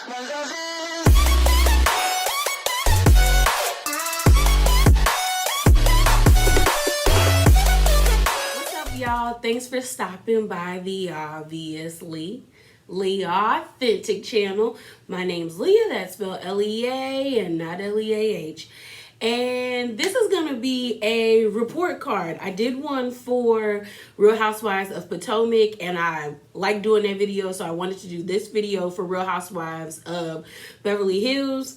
What's up, y'all? Thanks for stopping by the Leah Authentic channel. My name's Leah, that's spelled L-E-A and not L-E-A-H. And this is going to be a report card. I did one for Real Housewives of Potomac, and I like doing that video, so I wanted to do this video for Real Housewives of Beverly Hills.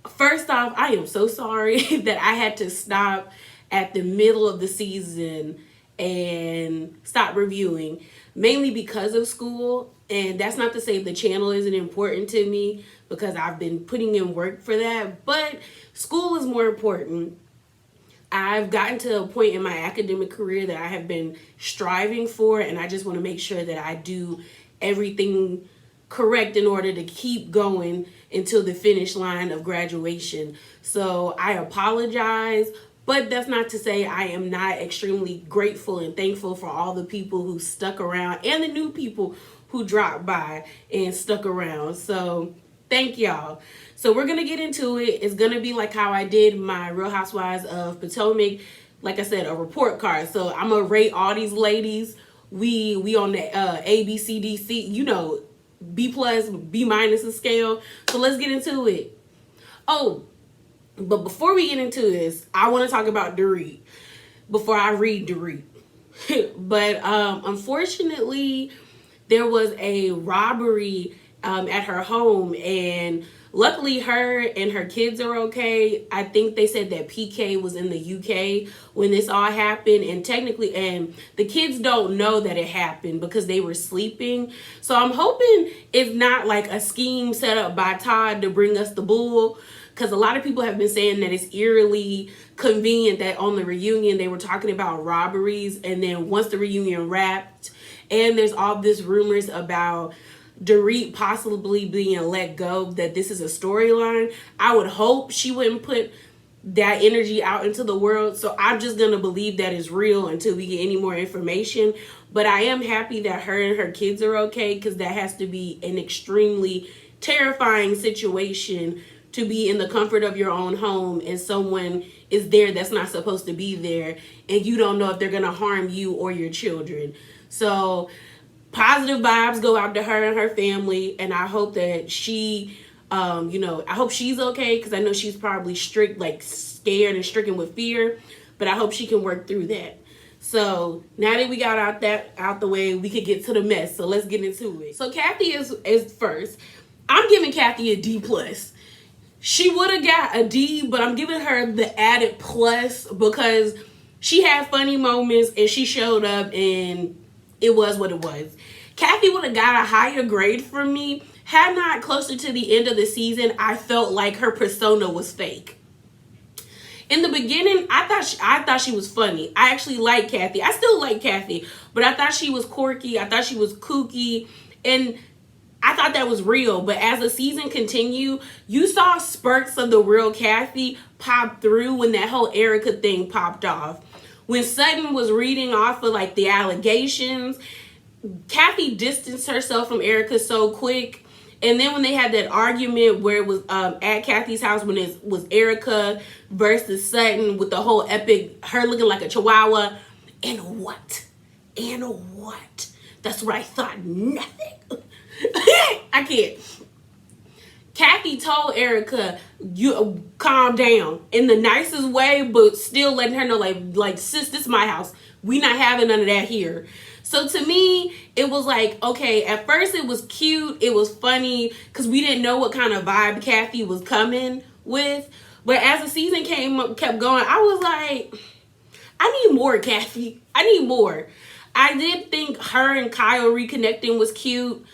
First off, I am so sorry that I had to stop at the middle of the season and stop reviewing, mainly because of school. And that's not to say the channel isn't important to me, because I've been putting in work for that, but school is more important. I've gotten to a point in my academic career that I have been striving for, and I just want to make sure that I do everything correct in order to keep going until the finish line of graduation. So I apologize, but that's not to say I am not extremely grateful and thankful for all the people who stuck around and the new people who dropped by and stuck around. So thank y'all. So we're gonna get into it. It's gonna be like how I did my Real Housewives of Potomac. Like I said, a report card. So I'm gonna rate all these ladies. We on the A, B, C, D, C, you know, B plus, B minus scale. So let's get into it. Oh, but before we get into this, I want to talk about Dorit before I read Dorit. But unfortunately, there was a robbery at her home, and luckily her and her kids are okay. I think they said that PK was in the UK when this all happened, and technically, and the kids don't know that it happened because they were sleeping. So I'm hoping it's not like a scheme set up by Todd to bring us the bull, because a lot of people have been saying that it's eerily convenient that on the reunion they were talking about robberies, and then once the reunion wrapped, and there's all this rumors about Dorit possibly being let go, that this is a storyline. I would hope she wouldn't put that energy out into the world. So I'm just going to believe that is real until we get any more information. But I am happy that her and her kids are okay, because that has to be an extremely terrifying situation to be in the comfort of your own home and someone is there that's not supposed to be there, and you don't know if they're going to harm you or your children. So positive vibes go out to her and her family, and I hope that she, I hope she's okay, because I know she's probably scared and stricken with fear, but I hope she can work through that. So now that we got out the way, we could get to the mess. So let's get into it. So Kathy is first. I'm giving Kathy a D plus. She would have got a D, but I'm giving her the added plus because she had funny moments and she showed up and it was what it was. Kathy would have got a higher grade from me had not closer to the end of the season I felt like her persona was fake. In the beginning, I thought she was funny. I actually like Kathy. I still like Kathy, but I thought she was quirky. I thought she was kooky, and I thought that was real. But as the season continued, you saw spurts of the real Kathy pop through when that whole Erica thing popped off. When Sutton was reading off of like the allegations, Kathy distanced herself from Erica so quick. And then when they had that argument where it was at Kathy's house, when it was Erica versus Sutton with the whole epic, her looking like a chihuahua. And what? That's what I thought. Nothing. I can't. Kathy told Erica, you calm down in the nicest way, but still letting her know, like, sis, this is my house. We not having none of that here. So to me, it was like, okay, at first it was cute. It was funny because we didn't know what kind of vibe Kathy was coming with. But as the season kept going, I was like, I need more, Kathy. I need more. I did think her and Kyle reconnecting was cute.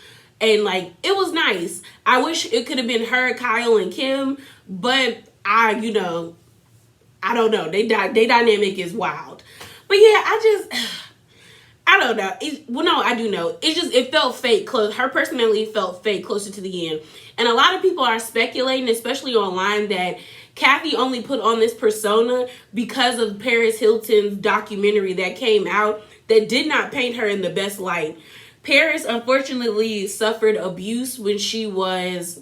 And like, it was nice. I wish it could have been her, Kyle, and Kim. But I don't know. They dynamic is wild. But yeah, I don't know. I do know. It felt fake close. Her personality felt fake closer to the end. And a lot of people are speculating, especially online, that Kathy only put on this persona because of Paris Hilton's documentary that came out that did not paint her in the best light. Paris unfortunately suffered abuse when she was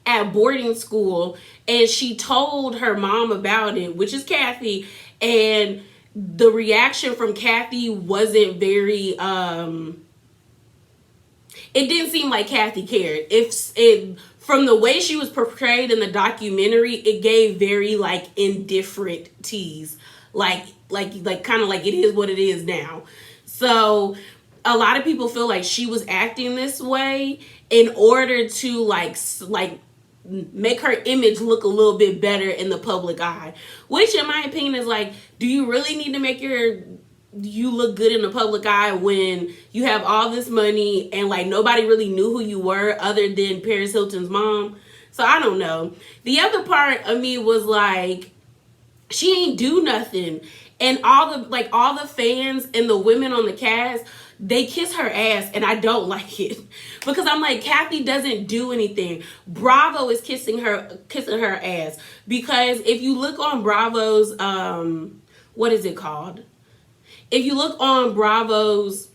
at boarding school, and she told her mom about it, which is Kathy, and the reaction from Kathy wasn't very it didn't seem like Kathy cared. If it from the way she was portrayed in the documentary, it gave very like indifferent tease, like kind of like it is what it is now. So a lot of people feel like she was acting this way in order to like make her image look a little bit better in the public eye, which in my opinion is like, do you really need to make you look good in the public eye when you have all this money and like nobody really knew who you were other than Paris Hilton's mom? So I don't know. The other part of me was like, she ain't do nothing, and all the fans and the women on the cast, they kiss her ass, and I don't like it because I'm like, Kathy doesn't do anything. Bravo is kissing her ass, because if you look on Bravo's what is it called? If you look on Bravo's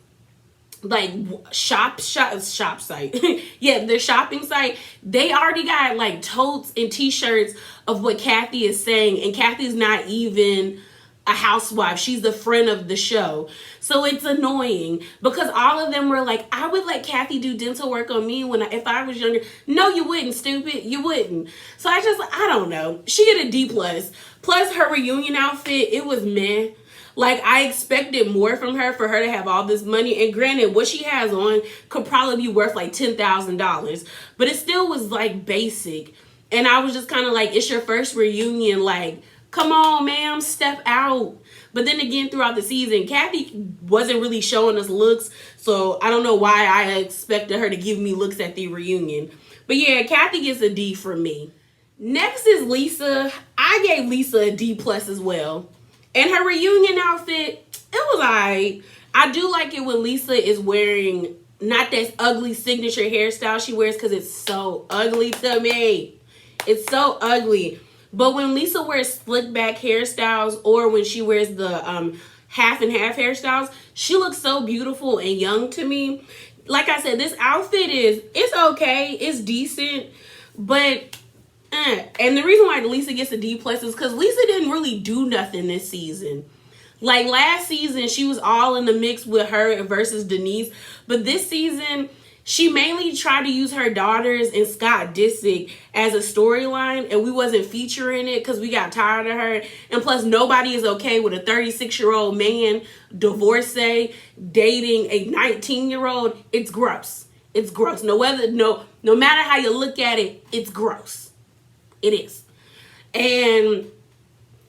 like shop site, yeah, their shopping site, they already got like totes and t-shirts of what Kathy is saying, and Kathy's not even a housewife. She's the friend of the show. So it's annoying because all of them were like, I would let Kathy do dental work on me if I was younger. No, you wouldn't, stupid. You wouldn't. So I don't know. She get a D+. Plus her reunion outfit, it was meh. Like, I expected more from her for her to have all this money. And granted, what she has on could probably be worth like $10,000. But it still was like basic. And I was just kind of like, it's your first reunion. Like, come on, ma'am, step out. But then again, throughout the season, Kathy wasn't really showing us looks. So I don't know why I expected her to give me looks at the reunion. But yeah, Kathy gets a D from me. Next is Lisa. I gave Lisa a D+ as well. And her reunion outfit, it was alright. I do like it when Lisa is wearing not that ugly signature hairstyle she wears, because it's so ugly to me. It's so ugly. But when Lisa wears slick back hairstyles, or when she wears the half and half hairstyles, she looks so beautiful and young to me. Like I said, this outfit it's okay. It's decent. But and the reason why Lisa gets a D+ is because Lisa didn't really do nothing this season. Like last season, she was all in the mix with her versus Denise. But this season, she mainly tried to use her daughters and Scott Disick as a storyline, and we wasn't featuring it because we got tired of her. And plus, nobody is okay with a 36-year-old man, divorcee, dating a 19-year-old. It's gross. It's gross. No matter how you look at it, it's gross. It is. And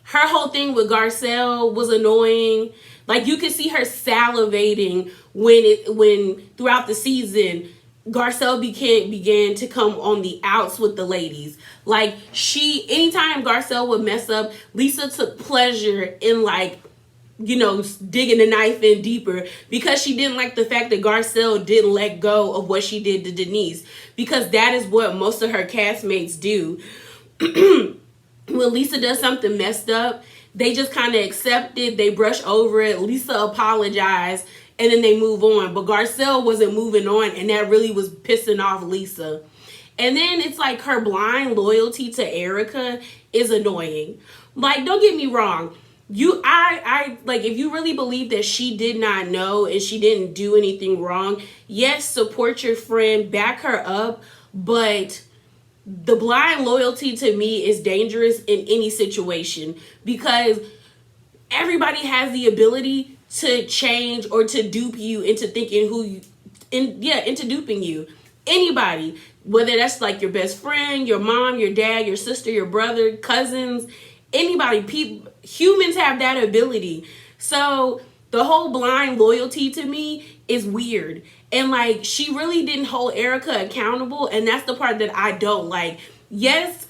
her whole thing with Garcelle was annoying. Like, you could see her salivating when throughout the season, Garcelle began to come on the outs with the ladies. Like, anytime Garcelle would mess up, Lisa took pleasure in, like, digging the knife in deeper, because she didn't like the fact that Garcelle didn't let go of what she did to Denise, because that is what most of her castmates do. When Lisa does something messed up, they just kind of accept it, they brush over it, Lisa apologized, and then they move on. But Garcelle wasn't moving on, and that really was pissing off Lisa. And then it's like her blind loyalty to Erica is annoying. Like, don't get me wrong, I like, if you really believe that she did not know and she didn't do anything wrong, yes, support your friend, back her up, but the blind loyalty to me is dangerous in any situation, because everybody has the ability to change or to dupe you into thinking into duping you. Anybody, whether that's like your best friend, your mom, your dad, your sister, your brother, cousins, anybody, humans have that ability. So the whole blind loyalty to me is weird. And like, she really didn't hold Erica accountable, and that's the part that I don't like. Yes,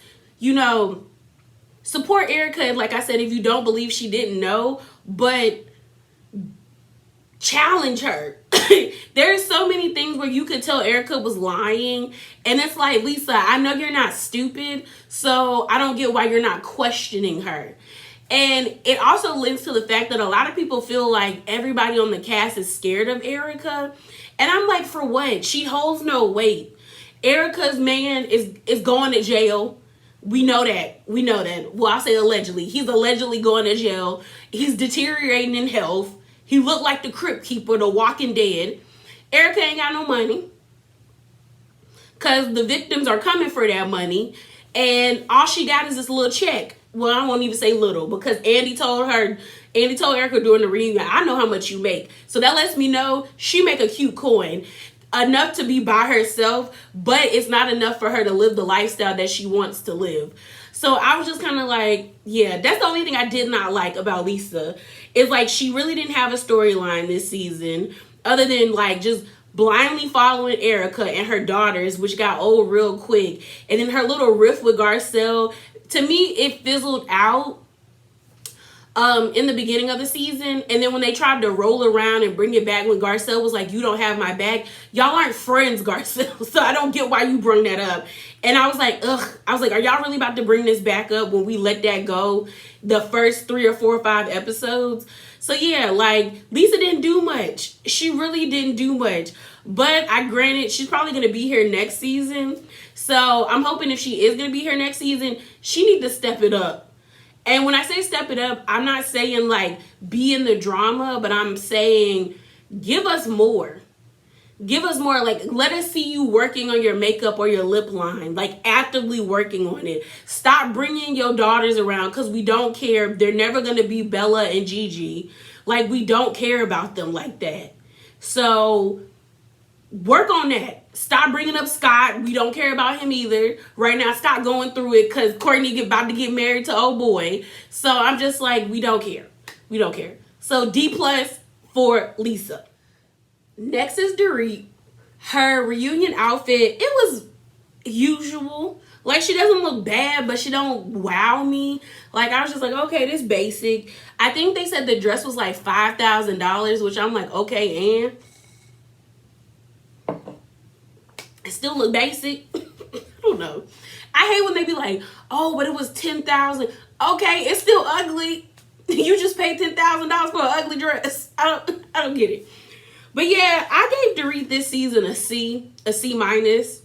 support Erica, like I said, if you don't believe she didn't know, but challenge her. There's so many things where you could tell Erica was lying, and it's like, Lisa, I know you're not stupid, so I don't get why you're not questioning her. And it also links to the fact that a lot of people feel like everybody on the cast is scared of Erica. And I'm like, for what? She holds no weight. Erica's man is going to jail. We know that. We know that. Well, I say allegedly. He's allegedly going to jail. He's deteriorating in health. He looked like the Crypt Keeper, the Walking Dead. Erica ain't got no money, because the victims are coming for that money. And all she got is this little check. Well, I won't even say little, because Andy told Erica during the reunion, I know how much you make. So that lets me know she make a cute coin. Enough to be by herself, but it's not enough for her to live the lifestyle that she wants to live. So I was just kind of like, yeah, that's the only thing I did not like about Lisa. Is like, she really didn't have a storyline this season, other than like just blindly following Erica and her daughters, which got old real quick. And then her little riff with Garcelle, to me, it fizzled out in the beginning of the season. And then when they tried to roll around and bring it back, when Garcelle was like, you don't have my back, y'all aren't friends, Garcelle, so I don't get why you bring that up. And I was like, ugh, I was like, are y'all really about to bring this back up when we let that go the first 3 or 4 or 5 episodes? So yeah, like, Lisa didn't do much. She really didn't do much. But granted, she's probably going to be here next season. So I'm hoping if she is going to be here next season, she needs to step it up. And when I say step it up, I'm not saying like be in the drama, but I'm saying give us more. Give us more. Like, let us see you working on your makeup or your lip line, like actively working on it. Stop bringing your daughters around, because we don't care. They're never going to be Bella and Gigi. Like, we don't care about them like that. So work on that. Stop bringing up Scott. We don't care about him either. Right now, Scott going through it because Courtney about to get married to old boy. So I'm just like, we don't care. We don't care. So D+ for Lisa. Next is Dorit. Her reunion outfit, it was usual. Like, she doesn't look bad, but she don't wow me. Like, I was just like, okay, this basic. I think they said the dress was like $5,000, which I'm like, okay, and it still look basic. I don't know. I hate when they be like, oh, but it was $10,000. Okay, it's still ugly. You just paid $10,000 for an ugly dress. I don't get it. But yeah, I gave Dorit this season a C minus.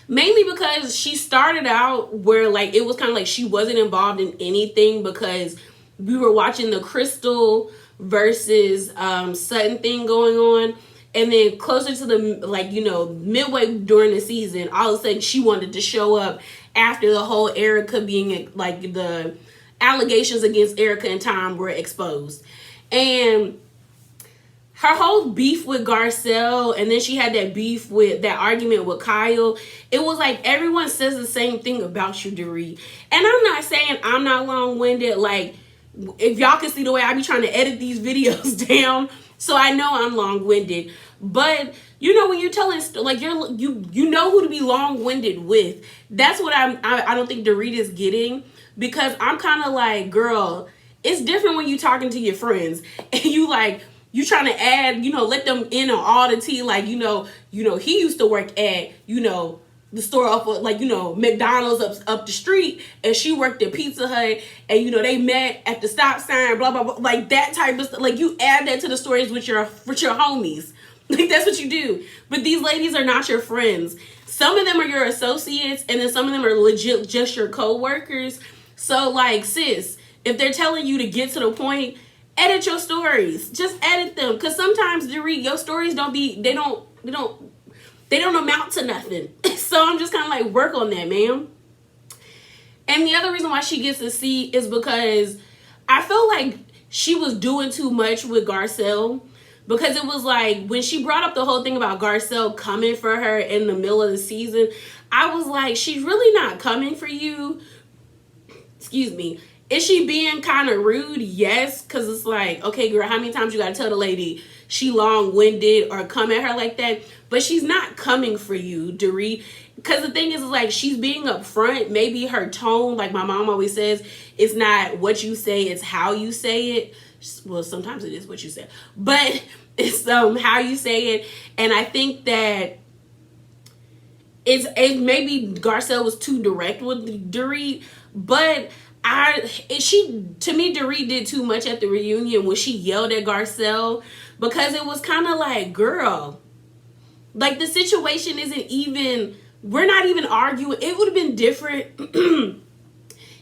Mainly because she started out where like it was kind of like she wasn't involved in anything, because we were watching the Crystal versus Sutton thing going on. And then closer to the, like, you know, midway during the season, all of a sudden she wanted to show up after the whole Erica being, like, the allegations against Erica and Tom were exposed. And her whole beef with Garcelle, and then she had that beef with, that argument with Kyle, it was like everyone says the same thing about you, Dorit. And I'm not saying I'm not long-winded. Like, if y'all can see the way I be trying to edit these videos down, so I know I'm long-winded. But you know, when you're telling, like, you know who to be long-winded with. That's what I don't think Dorit is getting, because I'm kind of like, girl, it's different when you talking to your friends and you like, you trying to add, you know, let them in on all the tea. Like, you know, he used to work at, you know, the store up, like, you know, McDonald's up the street, and she worked at Pizza Hut, and, you know, they met at the stop sign, blah, blah, blah. Like, that type of stuff. Like, you add that to the stories with your homies. Like, that's what you do. But these ladies are not your friends. Some of them are your associates, and then some of them are legit just your co-workers. So, like, sis, if they're telling you to get to the point, edit your stories. Just edit them. Because sometimes, Dorit, your stories they don't amount to nothing. So I'm just kind of like, work on that, ma'am. And the other reason why she gets a C is because I feel like she was doing too much with Garcelle. Because it was like, when she brought up the whole thing about Garcelle coming for her in the middle of the season, I was like, she's really not coming for you. Excuse me. Is she being kind of rude? Yes. Because it's like, okay, girl, how many times you got to tell the lady she long-winded or come at her like that? But she's not coming for you, Dorit. Because the thing is, like, she's being upfront. Maybe her tone, like my mom always says, it's not what you say, it's how you say it. Well, sometimes it is what you say, but it's how you say it. And I think that it maybe Garcelle was too direct with Dorit, but To me, Dorit did too much at the reunion when she yelled at Garcelle, because it was kind of like, girl, like, the situation isn't even, we're not even arguing. It would have been different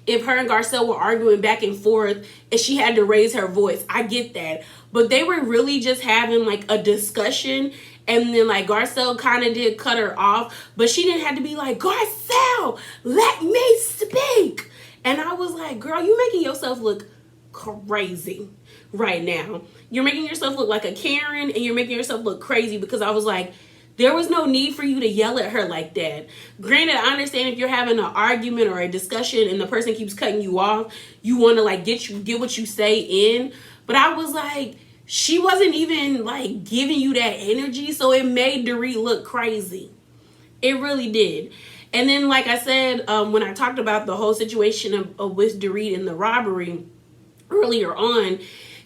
if her and Garcelle were arguing back and forth and she had to raise her voice. I get that. But they were really just having like a discussion, and then like Garcelle kind of did cut her off, but she didn't have to be like, Garcelle, let me speak. And I was like, girl, you making yourself look crazy right now. You're making yourself look like a Karen, and you're making yourself look crazy, because I was like, there was no need for you to yell at her like that. Granted, I understand if you're having an argument or a discussion and the person keeps cutting you off, you want to like get what you say in. But I was like, she wasn't even like giving you that energy, so it made Dorit look crazy. It really did. And then, like I said, when I talked about the whole situation with Dorit and the robbery earlier on,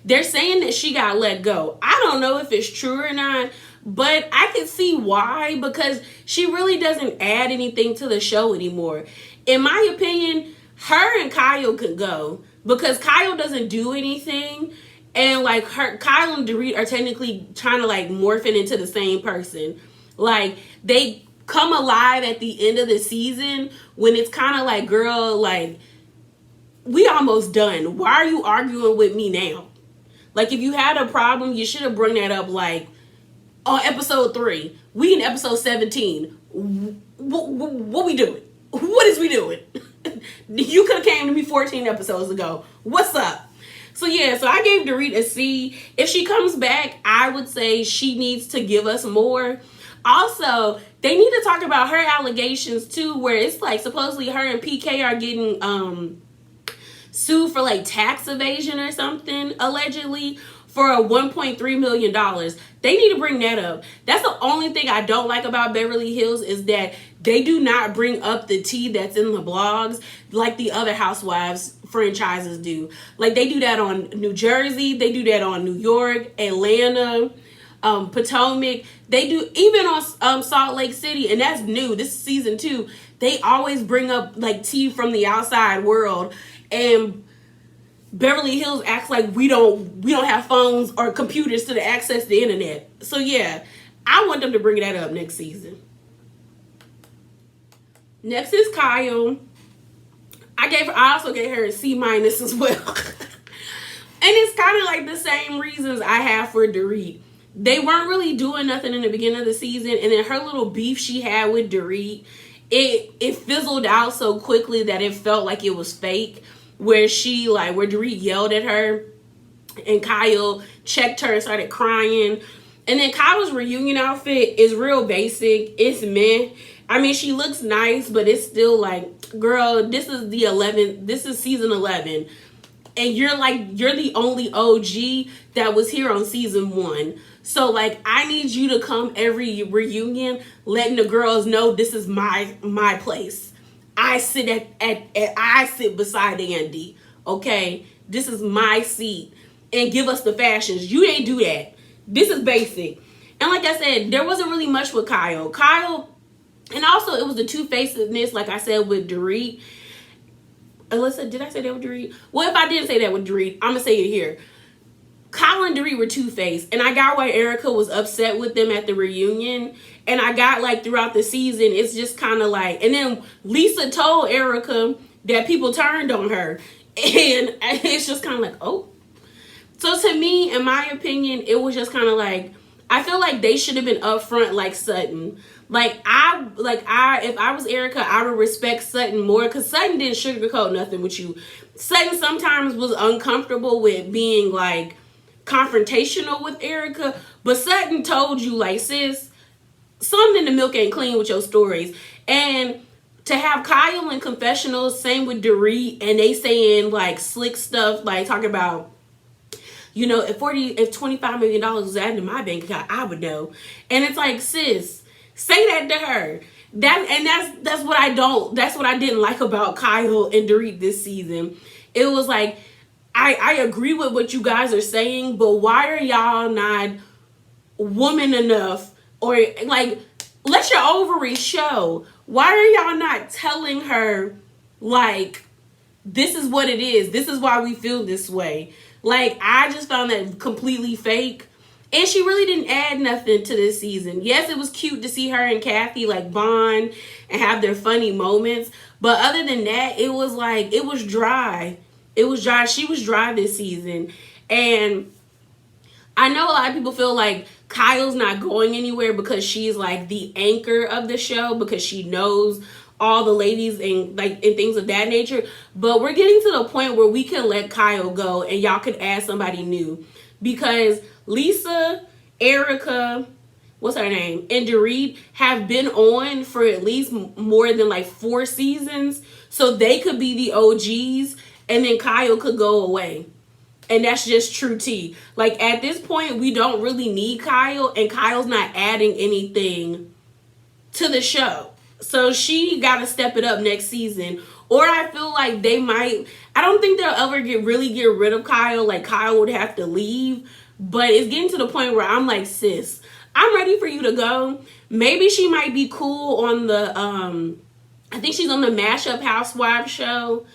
they're saying that she got let go. I don't know if it's true or not, but I can see why, because she really doesn't add anything to the show anymore. In my opinion, her and Kyle could go, because Kyle doesn't do anything, and like Kyle and Dorit are technically trying to like morph it into the same person. Like, they come alive at the end of the season when it's kind of like, girl, like, we almost done. Why are you arguing with me now? Like, if you had a problem, you should have brought that up like on episode 3. We in episode 17. What we doing? What is we doing? You could have came to me 14 episodes ago. What's up? So yeah, so I gave Dorit a C. If she comes back, I would say she needs to give us more. Also, they need to talk about her allegations too, where it's like supposedly her and PK are getting sued for like tax evasion or something, allegedly, for a $1.3 million. They need to bring that up. That's the only thing I don't like about Beverly Hills, is that they do not bring up the tea that's in the blogs like the other Housewives franchises do. Like, they do that on New Jersey, they do that on New York, Atlanta, Potomac. They do even on Salt Lake City, and that's new. This is season 2. They always bring up like tea from the outside world, and Beverly Hills acts like we don't have phones or computers to access the internet. So yeah, I want them to bring that up next season. Next is Kyle. I also gave her a C- as well. And it's kind of like the same reasons I have for Dorit. They weren't really doing nothing in the beginning of the season, and then her little beef she had with Dorit, it fizzled out so quickly that it felt like it was fake. Where Dorit yelled at her and Kyle checked her and started crying. And then Kyle's reunion outfit is real basic. It's meh. I mean, she looks nice, but it's still like, girl, this is season 11. And you're the only OG that was here on season 1. So like, I need you to come every reunion letting the girls know this is my place. I sit beside Andy, okay? This is my seat. And give us the fashions. You ain't do that. This is basic. And like I said, there wasn't really much with Kyle. And also it was the two-facedness, like I said, with Dorit. Alyssa, did I say that with Dorit? Well, if I didn't say that with Dorit, I'm going to say it here. Kyle and Dorit were two-faced, and I got why Erica was upset with them at the reunion, and I got like throughout the season, it's just kind of like, and then Lisa told Erica that people turned on her, and it's just kind of like, oh. So to me, in my opinion, it was just kind of like, I feel like they should have been upfront like Sutton. If I was Erica, I would respect Sutton more, because Sutton didn't sugarcoat nothing with you. Sutton sometimes was uncomfortable with being like confrontational with Erica, but Sutton told you, like, sis, something in the milk ain't clean with your stories. And to have Kyle in confessionals, same with Dorit, and they saying like slick stuff, like talking about, you know, if $25 million was added to my bank account, I would know. And it's like, sis, say that to her. That's what I didn't like about Kyle and Dorit this season. It was like, I agree with what you guys are saying, but why are y'all not woman enough, or like, let your ovaries show? Why are y'all not telling her, like, this is what it is. This is why we feel this way. Like, I just found that completely fake. And she really didn't add nothing to this season. Yes, it was cute to see her and Kathy like bond and have their funny moments. But other than that, it was like, it was dry. It was dry. She was dry this season. And I know a lot of people feel like Kyle's not going anywhere because she's like the anchor of the show, because she knows all the ladies and things of that nature. But we're getting to the point where we can let Kyle go and y'all could add somebody new, because Lisa, Erica, what's her name, and Dorit have been on for at least more than like 4 seasons, so they could be the OGs, and then Kyle could go away. And that's just true tea. Like, at this point, we don't really need Kyle, and Kyle's not adding anything to the show. So she got to step it up next season. Or I feel like they might, I don't think they'll ever really get rid of Kyle. Like, Kyle would have to leave. But it's getting to the point where I'm like, sis, I'm ready for you to go. Maybe she might be cool on the, I think she's on the mashup Housewives show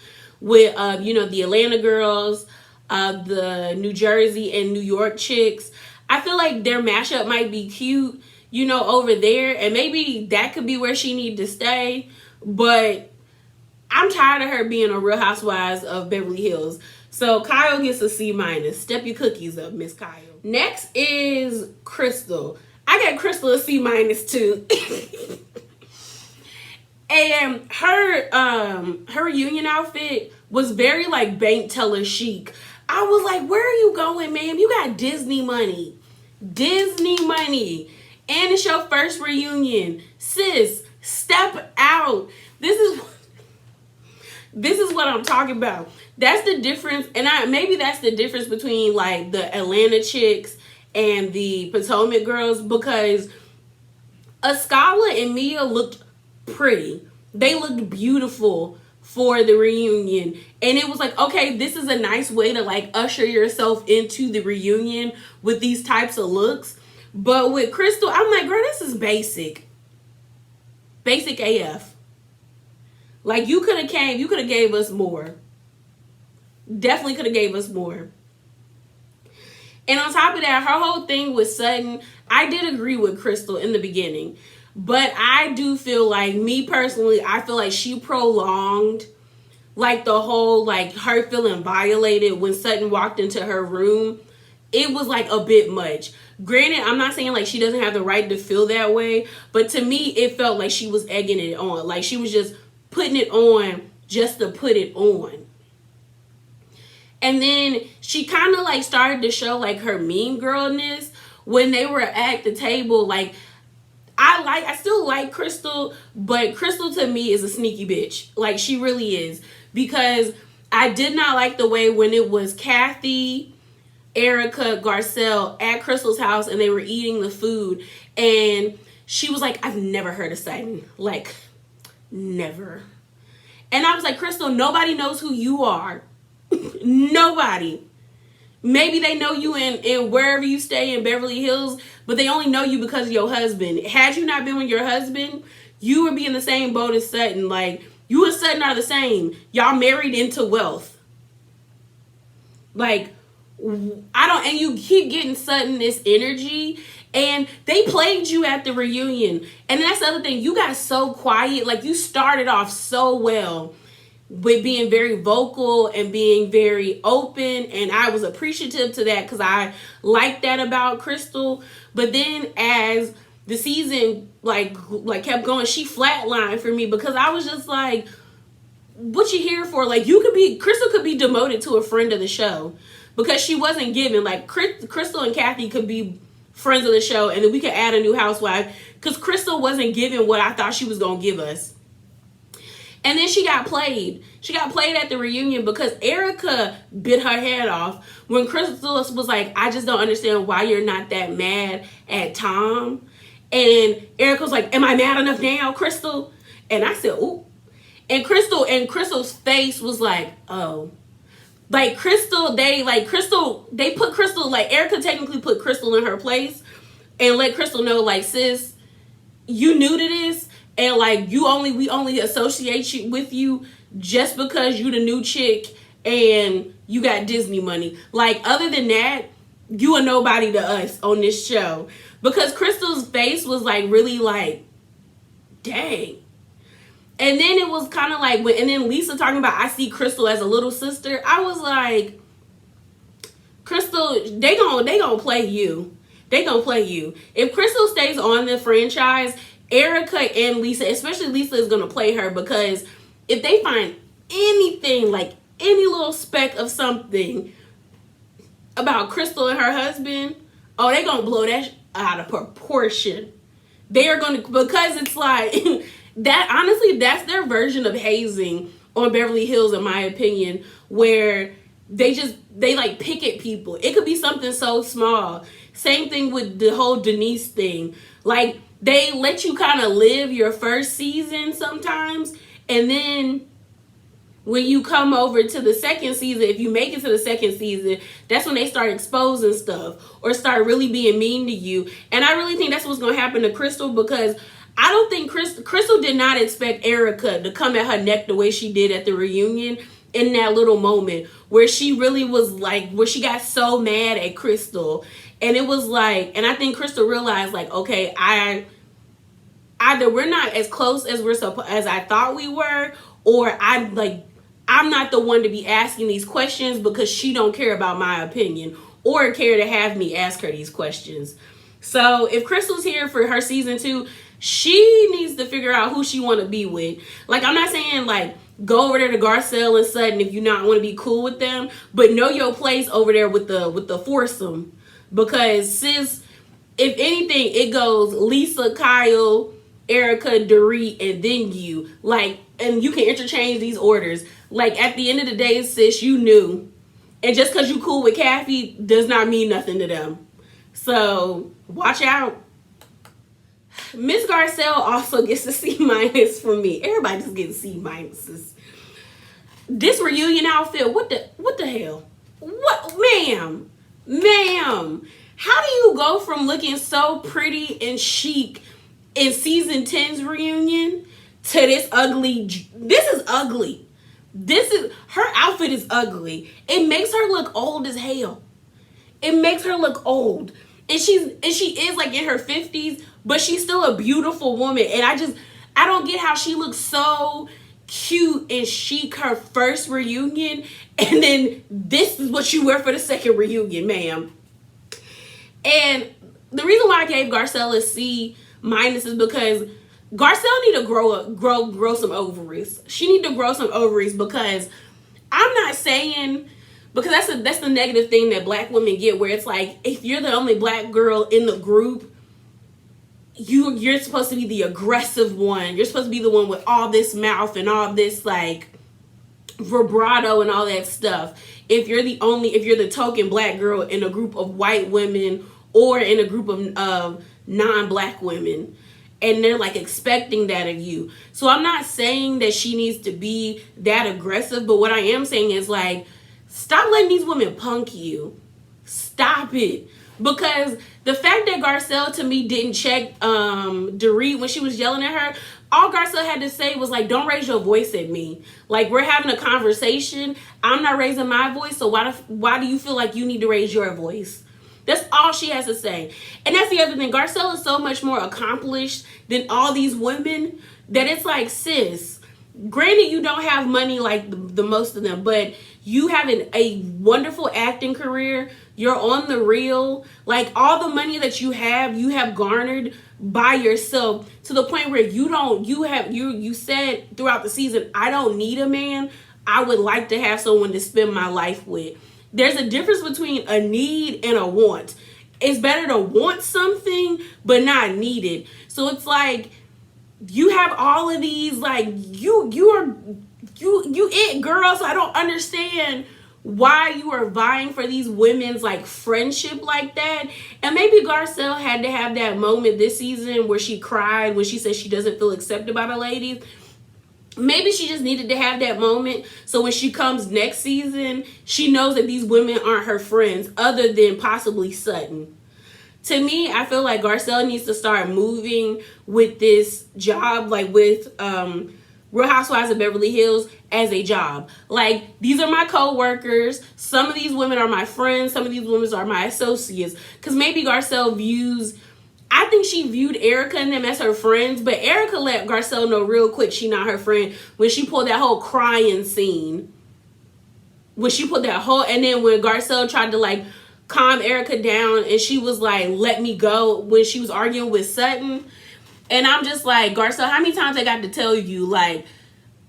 with, the Atlanta girls, the New Jersey and New York chicks. I feel like their mashup might be cute, over there. And maybe that could be where she need to stay. But I'm tired of her being a Real Housewives of Beverly Hills. So Kyle gets a C-. Step your cookies up, Miss Kyle. Next is Crystal. I got Crystal a C- too. And her reunion outfit was very like bank teller chic. I was like, where are you going, ma'am? You got Disney money. Disney money. And it's your first reunion. Sis, step out. This is what I'm talking about. That's the difference. And maybe that's the difference between like the Atlanta chicks and the Potomac girls, because Askala and Mia looked pretty. They looked beautiful for the reunion. And it was like, okay, this is a nice way to like usher yourself into the reunion with these types of looks. But with Crystal, I'm like, girl, this is basic. Basic AF. Like, you could have gave us more. Definitely could have gave us more. And on top of that, her whole thing with Sutton, I did agree with Crystal in the beginning. But I do feel like, me personally, I feel like she prolonged like the whole, like, her feeling violated when Sutton walked into her room. It was like a bit much. Granted, I'm not saying like she doesn't have the right to feel that way, but to me, it felt like she was egging it on. Like, she was just putting it on just to put it on. And then she kind of like started to show like her mean girlness when they were at the table. Like, I still like Crystal, but Crystal to me is a sneaky bitch. Like, she really is. Because I did not like the way when it was Kathy, Erica, Garcelle at Crystal's house and they were eating the food. And she was like, I've never heard of Sutton. Like, never. And I was like, Crystal, nobody knows who you are. Nobody. Maybe they know you in wherever you stay in Beverly Hills, but they only know you because of your husband. Had you not been with your husband, you would be in the same boat as Sutton. Like, you and Sutton are the same. Y'all married into wealth. Like, and you keep getting Sutton this energy, and they played you at the reunion. And that's the other thing. You got so quiet. Like, you started off so well with being very vocal and being very open, and I was appreciative to that because I like that about Crystal. But then as the season like kept going, she flatlined for me because I was just like, what you here for? Like, Crystal could be demoted to a friend of the show because she wasn't giving. Like, Crystal and Kathy could be friends of the show, and then we could add a new housewife because Crystal wasn't giving what I thought she was gonna give us. And then she got played. She got played at the reunion because Erica bit her head off when Crystal was like, I just don't understand why you're not that mad at Tom. And Erica was like, am I mad enough now, Crystal? And I said, ooh. And Crystal's face was like, oh. Like, they put Crystal, like, Erica technically put Crystal in her place and let Crystal know, like, sis, you new to this. And like, we only associate you with you just because you the new chick and you got Disney money. Like, other than that, you are nobody to us on this show. Because Crystal's face was like really like, dang. And then it was kind of like, and then Lisa talking about, I see Crystal as a little sister. I was like, Crystal, they gonna play you. They gonna play you. If Crystal stays on the franchise, Erica and Lisa, especially Lisa, is gonna play her, because if they find anything, like any little speck of something about Crystal and her husband, oh, they gonna blow that out of proportion. They are gonna, because it's like that. Honestly, that's their version of hazing on Beverly Hills, in my opinion, where they like pick at people. It could be something so small. Same thing with the whole Denise thing. Like, they let you kind of live your first season sometimes, and then when you come over to the second season, if you make it to the second season, that's when they start exposing stuff or start really being mean to you. And I really think that's what's going to happen to Crystal, because I don't think Crystal did not expect Erica to come at her neck the way she did at the reunion, in that little moment where she really was like, where she got so mad at Crystal. And it was like, and I think Crystal realized, like, okay, either we're not as close as as I thought we were, or I'm not the one to be asking these questions, because she don't care about my opinion or care to have me ask her these questions. So if Crystal's here for her season 2, she needs to figure out who she want to be with. Like, I'm not saying like go over there to Garcelle and Sutton if you not want to be cool with them, but know your place over there with the foursome. Because sis, if anything, it goes Lisa, Kyle, Erica, Dorit, and then you. Like, and you can interchange these orders. Like, at the end of the day, sis, you knew. And just because you cool with Kathy does not mean nothing to them. So, watch out. Miss Garcelle also gets a C- from me. Everybody just gets C minuses. This reunion outfit, what the hell? What, ma'am? How do you go from looking so pretty and chic in season 10's reunion to this ugly? This is ugly. Her outfit is ugly. It makes her look old as hell. It makes her look old. And she is like in her 50s, but she's still a beautiful woman. And I don't get how she looks so cute and chic her first reunion, and then this is what you wear for the second reunion, ma'am. And the reason why I gave Garcelle a C- is because Garcelle need to grow some ovaries. She need to grow some ovaries, because I'm not saying, because that's the negative thing that black women get, where it's like, if you're the only black girl in the group, you're supposed to be the aggressive one. You're supposed to be the one with all this mouth and all this like vibrato and all that stuff. If you're the token black girl in a group of white women or in a group of non-black women, and they're like expecting that of you. So I'm not saying that she needs to be that aggressive, but what I am saying is, like, stop letting these women punk you. Stop it. Because the fact that Garcelle, to me, didn't check Dorit when she was yelling at her, all Garcelle had to say was, like, don't raise your voice at me. Like, we're having a conversation. I'm not raising my voice, so why do you feel like you need to raise your voice? That's all she has to say. And that's the other thing. Garcelle is so much more accomplished than all these women that it's like, sis, granted you don't have money like the most of them, but you have a wonderful acting career. You're on the reel. Like, all the money that you have garnered by yourself, to the point where you said throughout the season, I don't need a man. I would like to have someone to spend my life with. There's a difference between a need and a want. It's better to want something but not need it. So it's like, you have all of these, like, you it, girl. So I don't understand why you are vying for these women's like friendship like that. And maybe Garcelle had to have that moment this season where she cried when she said she doesn't feel accepted by the ladies. Maybe she just needed to have that moment, so when she comes next season, she knows that these women aren't her friends, other than possibly Sutton. To me, I feel like Garcelle needs to start moving with this job, like with Real Housewives of Beverly Hills as a job. Like, these are my co-workers. Some of these women are my friends. Some of these women are my associates. Because maybe Garcelle views, I think she viewed Erica and them as her friends, but Erica let Garcelle know real quick she not her friend when she pulled that whole crying scene. When she put that whole, and then when Garcelle tried to like calm Erica down and she was like, let me go, when she was arguing with Sutton. And I'm just like, Garcelle, how many times I got to tell you, like,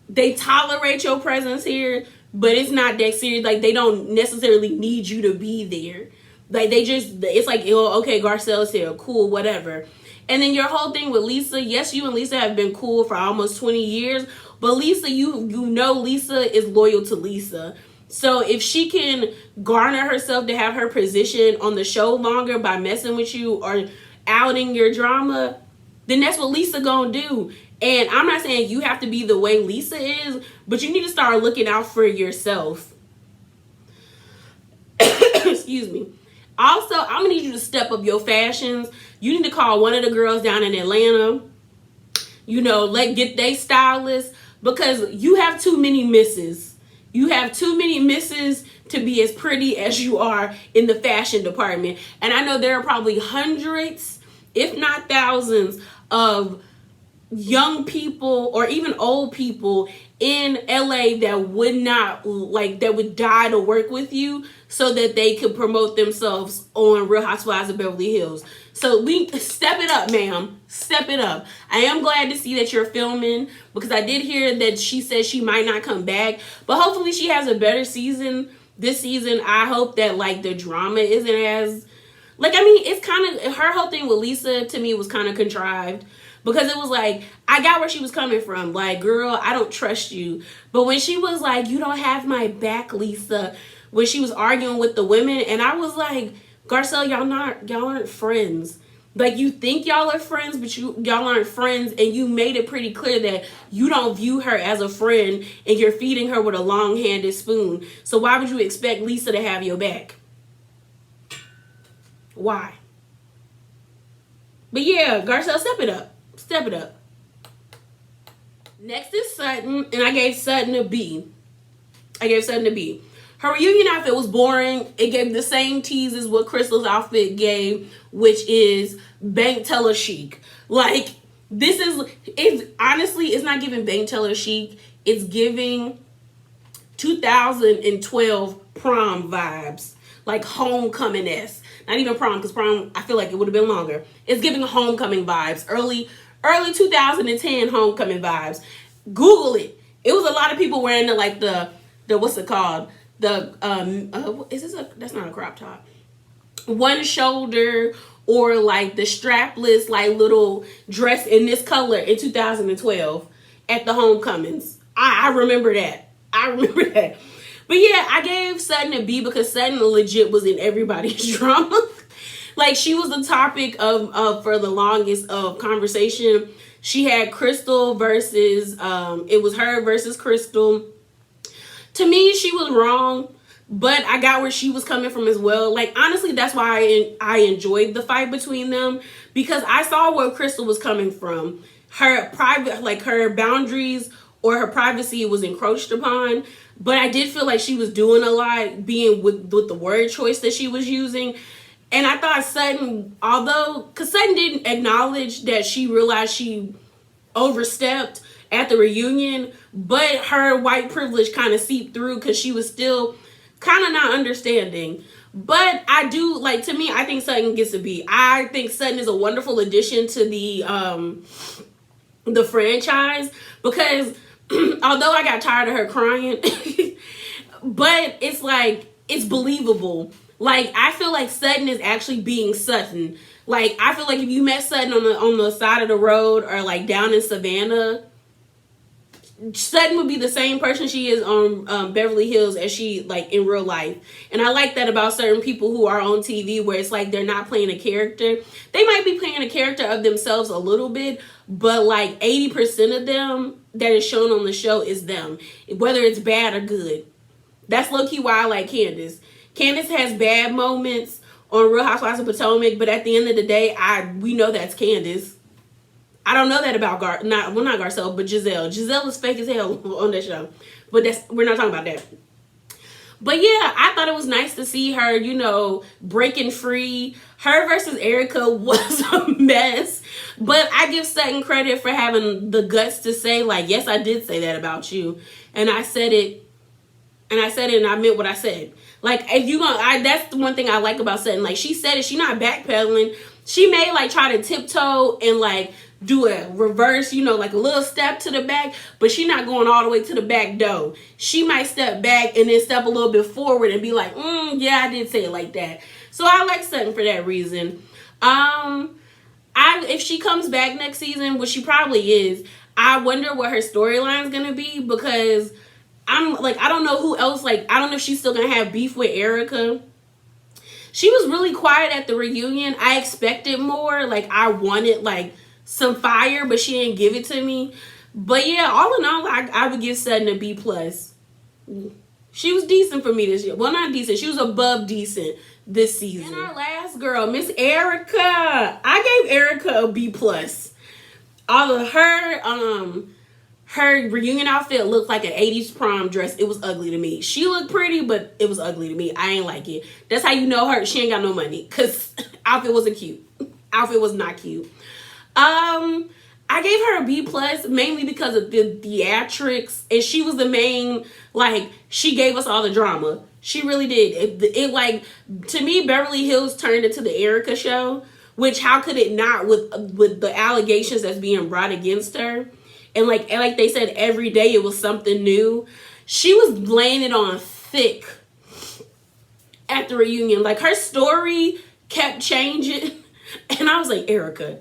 they tolerate your presence here, but it's not that serious. Like, they don't necessarily need you to be there. Like, they just, it's like, oh, okay, Garcelle's here, cool, whatever. And then your whole thing with Lisa, yes, you and Lisa have been cool for almost 20 years, but Lisa, you know Lisa is loyal to Lisa. So if she can garner herself to have her position on the show longer by messing with you or outing your drama, then that's what Lisa gonna do. And I'm not saying you have to be the way Lisa is, but you need to start looking out for yourself. Excuse me. Also, I'm gonna need you to step up your fashions. You need to call one of the girls down in Atlanta, you know, get they stylist, because you have too many misses. You have too many misses to be as pretty as you are in the fashion department. And I know there are probably hundreds, if not thousands, of young people or even old people in LA that would not, like, that would die to work with you so that they could promote themselves on Real Housewives of Beverly Hills. So we step it up, ma'am. Step it up. I am glad to see that you're filming, because I did hear that she said she might not come back, but hopefully she has a better season this season. I hope that, like, the drama isn't as, like, I mean, it's kind of, her whole thing with Lisa to me was kind of contrived. Because it was like, I got where she was coming from. Like, girl, I don't trust you. But when she was like, you don't have my back, Lisa, when she was arguing with the women, and I was like, Garcelle, y'all aren't friends. Like, you think y'all are friends, but y'all aren't friends, and you made it pretty clear that you don't view her as a friend, and you're feeding her with a long-handed spoon. So why would you expect Lisa to have your back? Why? But yeah, Garcelle, step it up. Step it up. Next is Sutton, and I gave Sutton a B. Her reunion outfit was boring. It gave the same tease as what Crystal's outfit gave, which is bank teller chic. Like, honestly, it's not giving bank teller chic. It's giving 2012 prom vibes. Like homecoming-esque. Not even prom, because prom, I feel like it would have been longer. It's giving homecoming vibes. Early 2010 homecoming vibes. Google it. It was a lot of people wearing the what's it called? That's not a crop top. One shoulder, or like the strapless, like, little dress in this color in 2012 at the homecomings. I remember that. But yeah, I gave Sutton a B because Sutton legit was in everybody's drama. Like, she was the topic of for the longest of conversation. She had Crystal versus, it was her versus Crystal. To me, she was wrong, but I got where she was coming from as well. Like, honestly, that's why I enjoyed the fight between them, because I saw where Crystal was coming from. Her private, like, her boundaries or her privacy was encroached upon. But I did feel like she was doing a lot, being with the word choice that she was using. And I thought Sutton, because Sutton didn't acknowledge that she realized she overstepped at the reunion, but her white privilege kind of seeped through because she was still kind of not understanding. But I do, like, to me, I think Sutton gets a B. I think Sutton is a wonderful addition to the franchise, because although I got tired of her crying, but it's like, it's believable. Like, I feel like Sutton is actually being Sutton. Like, I feel like if you met Sutton on the side of the road, or like down in Savannah, Sutton would be the same person she is on Beverly Hills as she, like, in real life. And I like that about certain people who are on TV, where it's like they're not playing a character. They might be playing a character of themselves a little bit, but like 80% of them that is shown on the show is them, whether it's bad or good. That's low-key why I like Candace. Candace has bad moments on Real Housewives of Potomac, but at the end of the day, we know that's Candace. I don't know that about not Garcelle, but Giselle. Giselle is fake as hell on that show. But we're not talking about that. But yeah, I thought it was nice to see her, you know, breaking free. Her versus Erica was a mess. But I give Sutton credit for having the guts to say, like, yes, I did say that about you. And I said it. And I meant what I said. Like, if you gonna, that's the one thing I like about Sutton. Like, she said it. She not backpedaling. She may, like, try to tiptoe and, like, do a reverse, you know, like a little step to the back, but she not going all the way to the back door. She might step back and then step a little bit forward and be like, yeah, I did say it like that. So I like Sutton for that reason. If she comes back next season, which she probably is, I wonder what her storyline is gonna be, because I'm like, I don't know who else, like, I don't know if she's still gonna have beef with Erica. She was really quiet at the reunion. I expected more. Like, I wanted, like, some fire, but she didn't give it to me. But yeah, all in all, I would give Sutton a B+. She was decent for me this year. Well, not decent. She was above decent this season. And our last girl, Miss Erica. I gave Erica a B+. All of her reunion outfit looked like an 80s prom dress. It was ugly to me. She looked pretty, but it was ugly to me. I ain't like it. That's how you know she ain't got no money, because outfit wasn't cute. Outfit was not cute. I gave her a B+, mainly because of the theatrics, and she was the main, like, she gave us all the drama. She really did. It like, to me, Beverly Hills turned into the Erica show, which how could it not with the allegations that's being brought against her? And like they said, every day it was something new. She was laying it on thick at the reunion. Like, her story kept changing, and I was like, Erica,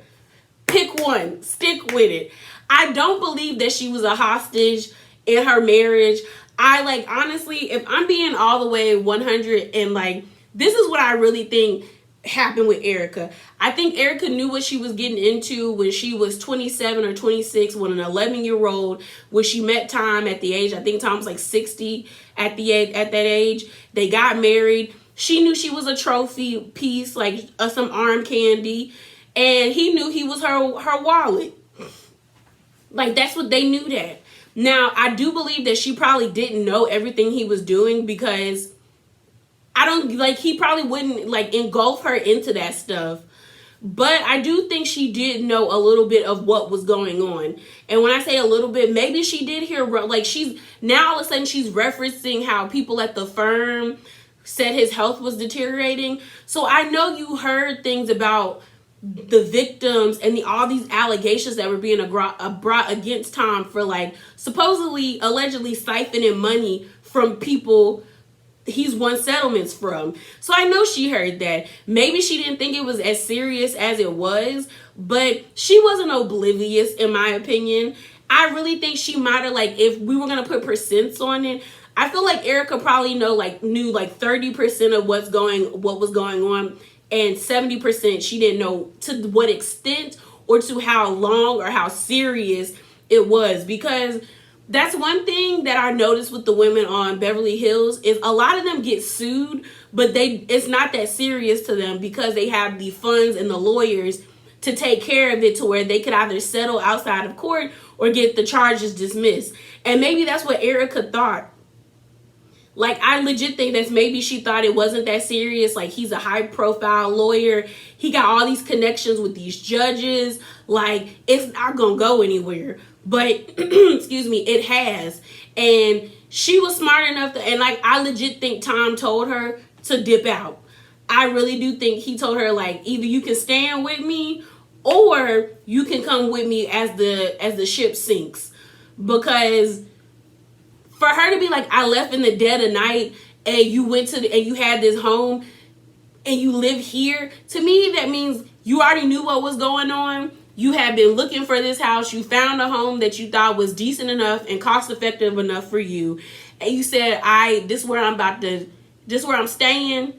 pick one, stick with it. I don't believe that she was a hostage in her marriage. I, like, honestly, if I'm being all the way 100, and, like, this is what I really think happened with Erica. I think Erica knew what she was getting into when she was 27 or 26, when an 11-year-old, when she met Tom at the age, I think Tom was like 60 at that age. They got married. She knew she was a trophy piece, like some arm candy. And he knew he was her wallet. Like, that's what they knew that. Now, I do believe that she probably didn't know everything he was doing, because he probably wouldn't, like, engulf her into that stuff. But I do think she did know a little bit of what was going on. And when I say a little bit, maybe she did hear, like, now all of a sudden she's referencing how people at the firm said his health was deteriorating. So I know you heard things about the victims and all these allegations that were being brought against Tom for, like, supposedly, allegedly siphoning money from people he's won settlements from. So I know she heard that. Maybe she didn't think it was as serious as it was, but she wasn't oblivious, in my opinion. I really think she might have, like, if we were gonna put percents on it, I feel like Erica probably knew like 30% of what was going on, and 70% she didn't know to what extent or to how long or how serious it was. Because that's one thing that I noticed with the women on Beverly Hills, is a lot of them get sued, but it's not that serious to them, because they have the funds and the lawyers to take care of it, to where they could either settle outside of court or get the charges dismissed. And maybe that's what Erica thought. Like, I legit think that's maybe she thought it wasn't that serious. Like, he's a high-profile lawyer. He got all these connections with these judges. Like, it's not going to go anywhere. But, excuse me, it has. And she was smart enough to, and, like, I legit think Tom told her to dip out. I really do think he told her, like, either you can stand with me or you can come with me as the ship sinks. Because for her to be like, I left in the dead of night, and you went to and you had this home and you live here, to me that means you already knew what was going on. You had been looking for this house. You found a home that you thought was decent enough and cost effective enough for you. And you said, this is where I'm staying.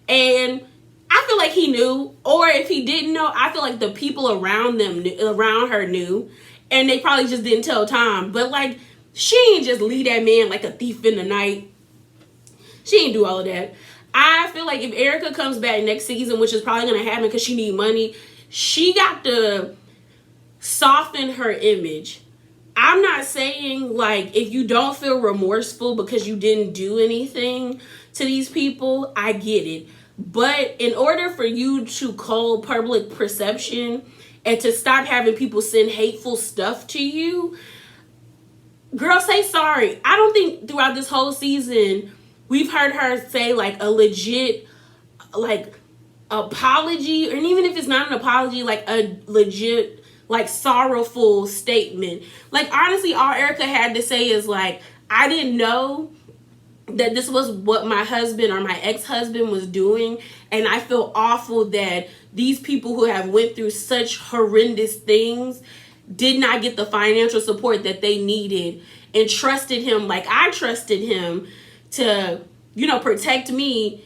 And I feel like he knew. Or if he didn't know, I feel like the people around her knew. And they probably just didn't tell Tom. But, like, she ain't just leave that man like a thief in the night. She ain't do all of that. I feel like if Erica comes back next season, which is probably going to happen because she need money, she got to soften her image. I'm not saying like if you don't feel remorseful because you didn't do anything to these people, I get it. But in order for you to cull public perception and to stop having people send hateful stuff to you, girl, say sorry. I don't think throughout this whole season we've heard her say like a legit like apology, or even if it's not an apology, like a legit like sorrowful statement. Like honestly, all Erica had to say is like, I didn't know that this was what my husband or my ex-husband was doing, and I feel awful that these people who have went through such horrendous things did not get the financial support that they needed, and trusted him like I trusted him to, you know, protect me.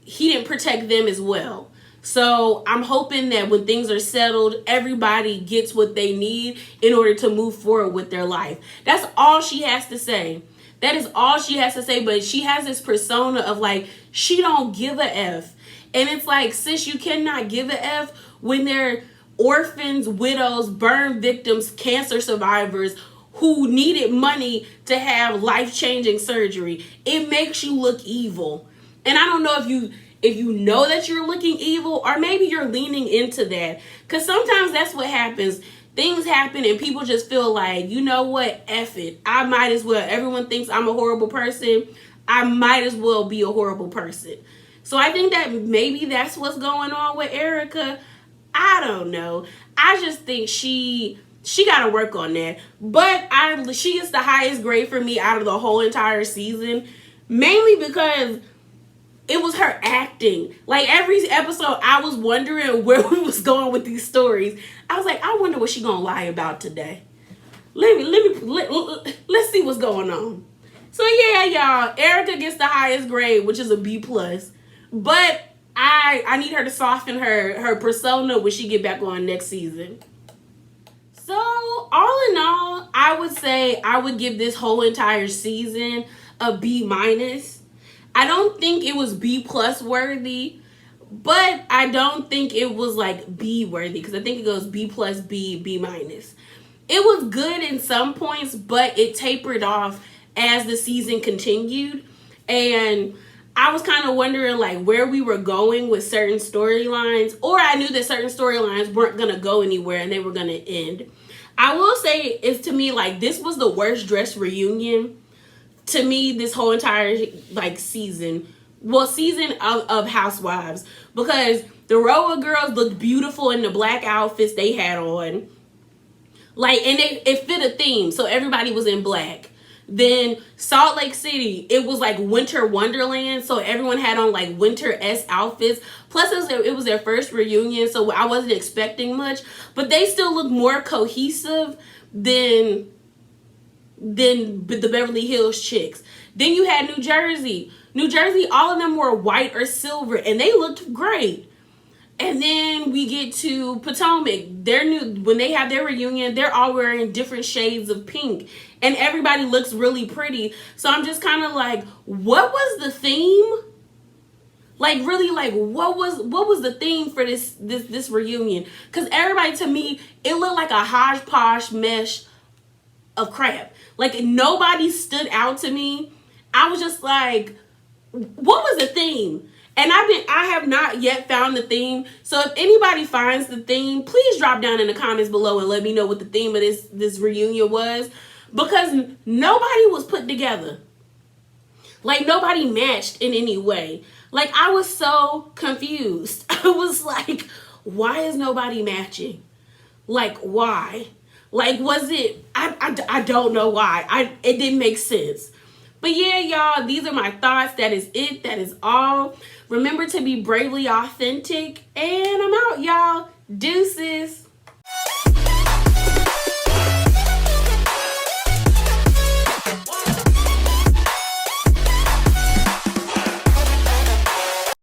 He didn't protect them as well. So I'm hoping that when things are settled, everybody gets what they need in order to move forward with their life. That's all she has to say. That is all she has to say. But she has this persona of like, she don't give a F. And it's like, sis, you cannot give a F when they're orphans, widows, burn victims, cancer survivors who needed money to have life-changing surgery. It makes you look evil. And I don't know if you know that you're looking evil, or maybe you're leaning into that. Because sometimes that's what happens. Things happen and people just feel like, you know what, F it. I might as well. Everyone thinks I'm a horrible person. I might as well be a horrible person. So I think that maybe that's what's going on with Erica. I don't know. I just think she got to work on that. But she gets the highest grade for me out of the whole entire season. Mainly because it was her acting. Like every episode, I was wondering where we was going with these stories. I was like, I wonder what she gonna lie let's see what's going on. So yeah, y'all, Erica gets the highest grade, which is a B+. But I need her to soften her persona when she get back on next season. So all in all, I would say I would give this whole entire season a B-. I don't think it was B+ worthy, but I don't think it was like B worthy, because I think it goes B+, B, B-. It was good in some points, but it tapered off as the season continued. And I was kind of wondering like where we were going with certain storylines, or I knew that certain storylines weren't going to go anywhere and they were going to end. I will say it's to me like this was the worst dress reunion to me this whole entire like season of Housewives, because the Roa girls looked beautiful in the black outfits they had on, like, and it fit a theme, so everybody was in black. Then Salt Lake City, it was like winter wonderland, so everyone had on like winter-esque outfits. Plus it was their first reunion, so I wasn't expecting much, but they still looked more cohesive than the Beverly Hills chicks. Then you had New Jersey, all of them were white or silver and they looked great. And then we get to Potomac. When they have their reunion, they're all wearing different shades of pink and everybody looks really pretty. So I'm just kind of like, what was the theme? Like really, like what was the theme for this reunion? Because everybody, to me, it looked like a hodgepodge mesh of crap. Like nobody stood out to me. I was just like, what was the theme? And I have not yet found the theme. So if anybody finds the theme, please drop down in the comments below and let me know what the theme of this reunion was, because nobody was put together. Like nobody matched in any way. Like I was so confused. I was like, why is nobody matching? Like why? Like, was it, I don't know why. It didn't make sense. But yeah, y'all, these are my thoughts. That is it. That is all. Remember to be bravely authentic. And I'm out, y'all. Deuces.